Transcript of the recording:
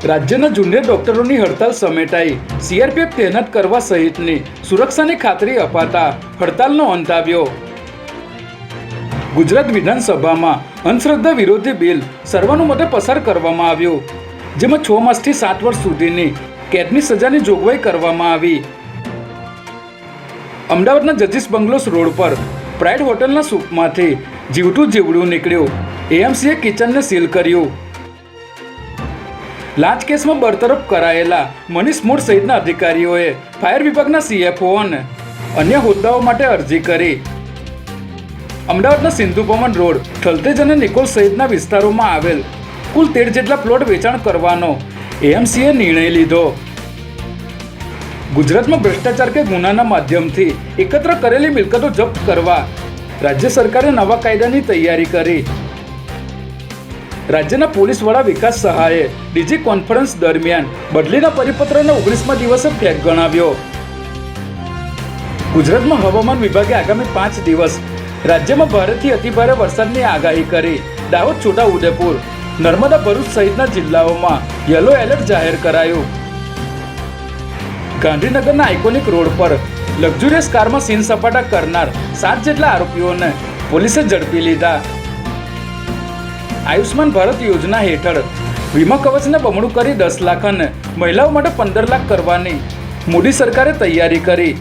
રાજ્યના જુનિયર ડોક્ટરોની હડતાલ સમેટાઈ, સીઆરપીએફ તૈનાત કરવા સહિતની સુરક્ષાની ખાતરી અપાતા હડતાલનો અંત આવ્યો. ગુજરાત વિધાનસભામાં અંધશ્રદ્ધા વિરોધી બિલ સર્વાનુમતે પસાર કરવામાં આવ્યું, જેમાં 6 માસથી 7 વર્ષ સુધીની કેદની સજાની જોગવાઈ કરવામાં આવી. અમદાવાદના જજીસ બંગલોસ રોડ પર પ્રાઇડ હોટલના સૂપમાંથી જીવતું જીવડું નીકળ્યું. એએમસીએ કિચનને સીલ કર્યું. લાંચ કેસમાં બરતરફ કરાયેલા મનીષ મોડ સહિતના અધિકારીઓએ ફાયર વિભાગના સીએફઓ અને અન્ય હોદ્દાઓ માટે અરજી કરી. અમદાવાદના સિંધુ ભવન રોડ, થલતેજ અને નિકોલ સહિતના વિસ્તારોમાં આવેલ કુલ 13 જેટલા પ્લોટ વેચાણ કરવાનો એએમસીએ નિર્ણય લીધો. ગુજરાતમાં ભ્રષ્ટાચાર કે ગુનાના માધ્યમથી એકત્ર કરેલી મિલકતો જપ્ત કરવા રાજ્ય સરકારે નવા કાયદાની તૈયારી કરી. રાજ્યના પોલીસ વડા વિકાસ સહાયે ડીજી કોન્ફરન્સ દરમિયાન બદલીના પરિપત્રને 19મા દિવસે ફેક ગણાવ્યો. ગુજરાતમાં હવામાન વિભાગે આગામી 5 દિવસ રાજ્યમાં ભારેથી અતિભારે વરસાદની આગાહી કરી. દાહોદ, છોટાઉદેપુર, નર્મદા, ભરૂચ સહિતના જિલ્લાઓમાં યલો એલર્ટ જાહેર કરાયું. ગાંધીનગરના આઇકોનિક રોડ પર લક્ઝુરિયસ કારમાં સીન સપાટા કરનાર 7 જેટલા આરોપીઓને પોલીસે ઝડપી લીધા. આયુષ્માન ભારત યોજના હેઠળ વીમા કવચને બમણું કરી 10 લાખ અને મહિલાઓ માટે 15 લાખ કરવાની મોદી સરકારે તૈયારી કરી.